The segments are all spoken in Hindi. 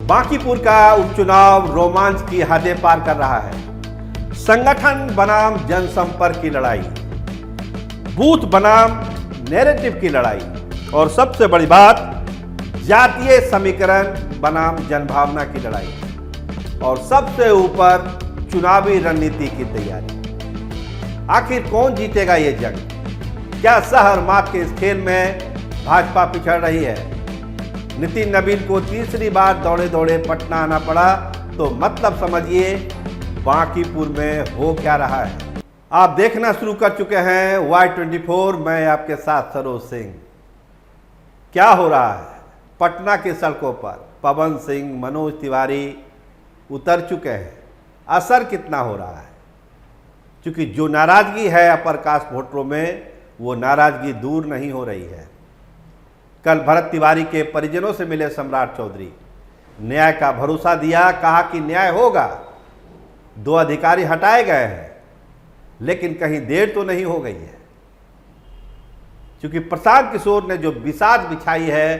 बांकीपुर का उपचुनाव रोमांच की हदें पार कर रहा है। संगठन बनाम जनसंपर्क की लड़ाई, बूथ बनाम नैरेटिव की लड़ाई और सबसे बड़ी बात जातीय समीकरण बनाम जनभावना की लड़ाई और सबसे ऊपर चुनावी रणनीति की तैयारी। आखिर कौन जीतेगा ये जंग? क्या सह और मात के इस खेल में भाजपा पिछड़ रही है? नितिन नवीन को तीसरी बार दौड़े दौड़े पटना आना पड़ा, तो मतलब समझिए बांकीपुर में हो क्या रहा है। आप देखना शुरू कर चुके हैं Y24, मैं आपके साथ सरोज सिंह। क्या हो रहा है? पटना की सड़कों पर पवन सिंह, मनोज तिवारी उतर चुके हैं। असर कितना हो रहा है? क्योंकि जो नाराजगी है अपर कास्ट वोटरों में, वो नाराजगी दूर नहीं हो रही है। कल भरत तिवारी के परिजनों से मिले सम्राट चौधरी, न्याय का भरोसा दिया, कहा कि न्याय होगा। 2 अधिकारी हटाए गए हैं, लेकिन कहीं देर तो नहीं हो गई है, क्योंकि प्रशांत किशोर ने जो बिसात बिछाई है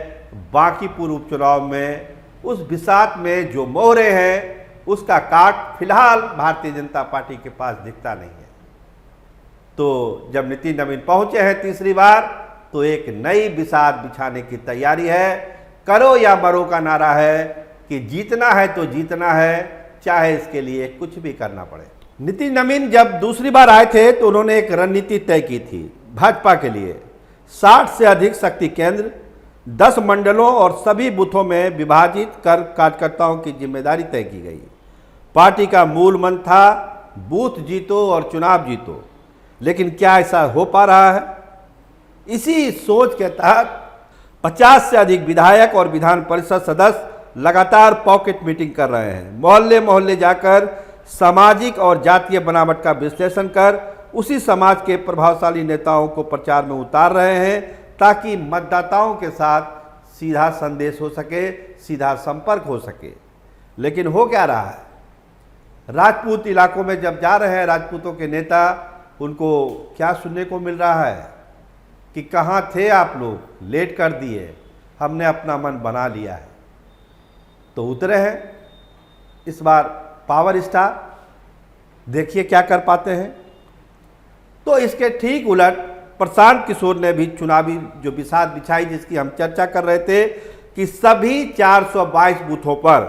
बांकीपुर उपचुनाव में, उस बिसात में जो मोहरे हैं उसका काट फिलहाल भारतीय जनता पार्टी के पास दिखता नहीं है। तो जब नितिन नवीन पहुंचे हैं तीसरी बार, तो एक नई बिसात बिछाने की तैयारी है। करो या मरो का नारा है कि जीतना है तो जीतना है, चाहे इसके लिए कुछ भी करना पड़े। नितिन नवीन जब दूसरी बार आए थे तो उन्होंने एक रणनीति तय की थी भाजपा के लिए। 60 से अधिक शक्ति केंद्र, 10 मंडलों और सभी बूथों में विभाजित कर कार्यकर्ताओं की जिम्मेदारी तय की गई। पार्टी का मूल मंत्र था बूथ जीतो और चुनाव जीतो, लेकिन क्या ऐसा हो पा रहा है? इसी सोच के तहत 50 से अधिक विधायक और विधान परिषद सदस्य लगातार पॉकेट मीटिंग कर रहे हैं। मोहल्ले मोहल्ले जाकर सामाजिक और जातीय बनावट का विश्लेषण कर उसी समाज के प्रभावशाली नेताओं को प्रचार में उतार रहे हैं, ताकि मतदाताओं के साथ सीधा संदेश हो सके, सीधा संपर्क हो सके। लेकिन हो क्या रहा है? राजपूत इलाकों में जब जा रहे हैं राजपूतों के नेता, उनको क्या सुनने को मिल रहा है कि कहाँ थे आप लोग, लेट कर दिए, हमने अपना मन बना लिया है। तो उतरे हैं इस बार पावर स्टार, देखिए क्या कर पाते हैं। तो इसके ठीक उलट प्रशांत किशोर ने भी चुनावी जो बिसात बिछाई, जिसकी हम चर्चा कर रहे थे कि सभी 422 बूथों पर,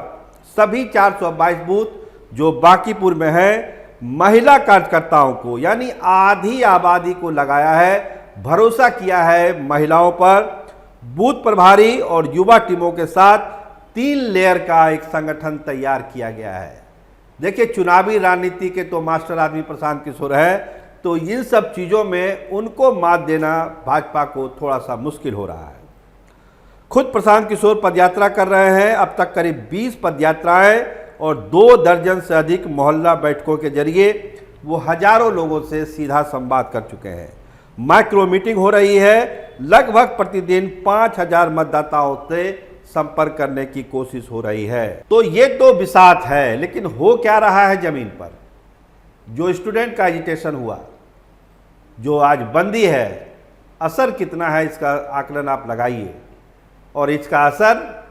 सभी 422 बूथ जो बांकीपुर में है, महिला कार्यकर्ताओं को यानी आधी आबादी को लगाया है, भरोसा किया है महिलाओं पर। बूथ प्रभारी और युवा टीमों के साथ 3 लेयर का एक संगठन तैयार किया गया है। देखिए, चुनावी रणनीति के तो मास्टर आदमी प्रशांत किशोर है, तो इन सब चीज़ों में उनको मात देना भाजपा को थोड़ा सा मुश्किल हो रहा है। खुद प्रशांत किशोर पदयात्रा कर रहे हैं। अब तक करीब 20 पदयात्राएं और 2 दर्जन से अधिक मोहल्ला बैठकों के जरिए वो हजारों लोगों से सीधा संवाद कर चुके हैं। माइक्रो मीटिंग हो रही है। लगभग प्रतिदिन 5000 मतदाताओं से संपर्क करने की कोशिश हो रही है। तो ये तो बिसात है, लेकिन हो क्या रहा है जमीन पर? जो स्टूडेंट का एजिटेशन हुआ, जो आज बंदी है, असर कितना है इसका आकलन आप लगाइए। और इसका असर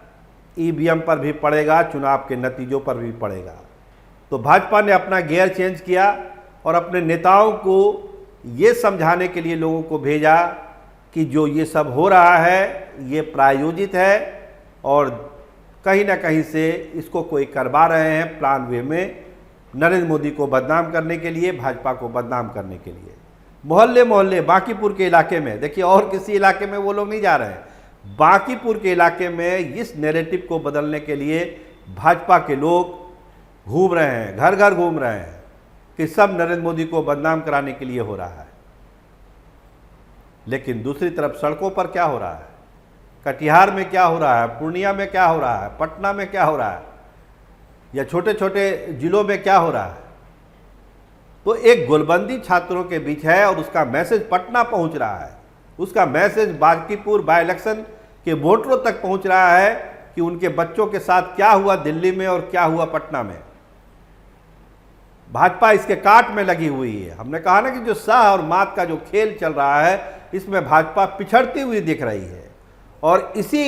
ईवीएम पर भी पड़ेगा, चुनाव के नतीजों पर भी पड़ेगा। तो भाजपा ने अपना गियर चेंज किया और अपने नेताओं को ये समझाने के लिए लोगों को भेजा कि जो ये सब हो रहा है ये प्रायोजित है और कहीं ना कहीं से इसको कोई करवा रहे हैं प्लान वे में, नरेंद्र मोदी को बदनाम करने के लिए, भाजपा को बदनाम करने के लिए। मोहल्ले मोहल्ले बांकीपुर के इलाके में, देखिए और किसी इलाके में वो लोग नहीं जा रहे हैं, बांकीपुर के इलाके में इस नैरेटिव को बदलने के लिए भाजपा के लोग घूम रहे हैं, घर घर घूम रहे हैं कि सब नरेंद्र मोदी को बदनाम कराने के लिए हो रहा है। लेकिन दूसरी तरफ सड़कों पर क्या हो रहा है? कटिहार में क्या हो रहा है? पूर्णिया में क्या हो रहा है? पटना में क्या हो रहा है? या छोटे छोटे जिलों में क्या हो रहा है? तो एक गोलबंदी छात्रों के बीच है और उसका मैसेज पटना पहुंच रहा है, उसका मैसेज बांकीपुर बाय इलेक्शन के वोटरों तक पहुंच रहा है कि उनके बच्चों के साथ क्या हुआ दिल्ली में और क्या हुआ पटना में। भाजपा इसके काट में लगी हुई है। हमने कहा ना कि जो सह और मात का जो खेल चल रहा है, इसमें भाजपा पिछड़ती हुई दिख रही है। और इसी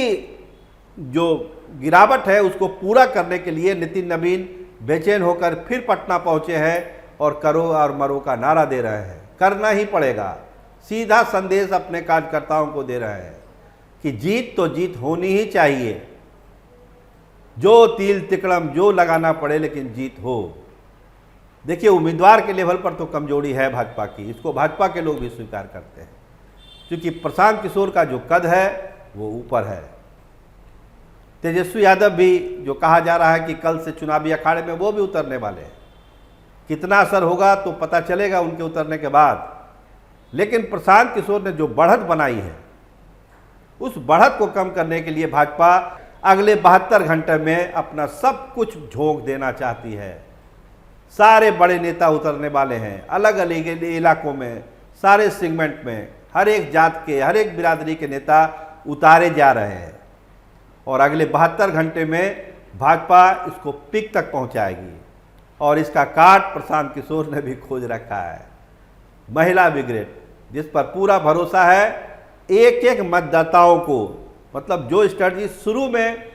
जो गिरावट है उसको पूरा करने के लिए नितिन नवीन बेचैन होकर फिर पटना पहुंचे हैं और करो और मरो का नारा दे रहे हैं। करना ही पड़ेगा। सीधा संदेश अपने कार्यकर्ताओं को दे रहे हैं कि जीत तो जीत होनी ही चाहिए, जो तिल तिकड़म जो लगाना पड़े लेकिन जीत हो। देखिए, उम्मीदवार के लेवल पर तो कमजोरी है भाजपा की, इसको भाजपा के लोग भी स्वीकार करते हैं, क्योंकि प्रशांत किशोर का जो कद है वो ऊपर है। तेजस्वी यादव भी, जो कहा जा रहा है कि कल से चुनावी अखाड़े में, वो भी उतरने वाले हैं। कितना असर होगा तो पता चलेगा उनके उतरने के बाद। लेकिन प्रशांत किशोर ने जो बढ़त बनाई है, उस बढ़त को कम करने के लिए भाजपा अगले 72 घंटे में अपना सब कुछ झोंक देना चाहती है। सारे बड़े नेता उतरने वाले हैं, अलग अलग इलाकों में, सारे सेगमेंट में, हर एक जात के, हर एक बिरादरी के नेता उतारे जा रहे हैं और अगले 72 घंटे में भाजपा इसको पीक तक पहुंचाएगी। और इसका काट प्रशांत किशोर ने भी खोज रखा है। महिला ब्रिगेड, जिस पर पूरा भरोसा है, एक एक मतदाताओं को, मतलब जो स्ट्रेटजी शुरू में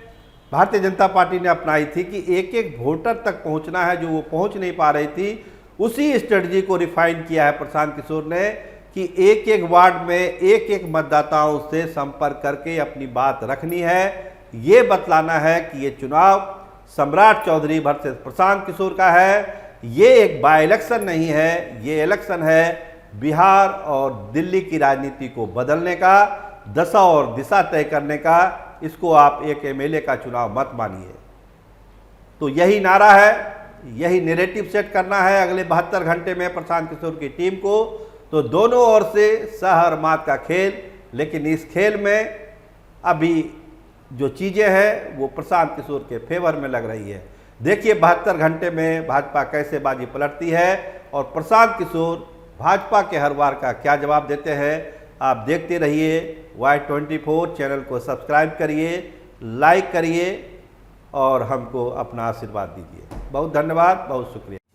भारतीय जनता पार्टी ने अपनाई थी कि एक एक वोटर तक पहुंचना है, जो वो पहुंच नहीं पा रही थी, उसी स्ट्रेटजी को रिफाइन किया है प्रशांत किशोर ने कि एक एक वार्ड में एक एक मतदाताओं से संपर्क करके अपनी बात रखनी है। ये बतलाना है कि ये चुनाव सम्राट चौधरी वर्सेस प्रशांत किशोर का है। ये एक बाय इलेक्शन नहीं है, ये इलेक्शन है बिहार और दिल्ली की राजनीति को बदलने का, दशा और दिशा तय करने का। इसको आप एक एमएलए का चुनाव मत मानिए। तो यही नारा है, यही नैरेटिव सेट करना है अगले 72 घंटे में प्रशांत किशोर की टीम को। तो दोनों ओर से सह और मात का खेल, लेकिन इस खेल में अभी जो चीज़ें हैं वो प्रशांत किशोर के फेवर में लग रही है। देखिए 72 घंटे में भाजपा कैसे बाजी पलटती है और प्रशांत किशोर भाजपा के हर वार का क्या जवाब देते हैं। आप देखते रहिए Y24 चैनल को सब्सक्राइब करिए, लाइक करिए और हमको अपना आशीर्वाद दीजिए। बहुत धन्यवाद, बहुत शुक्रिया।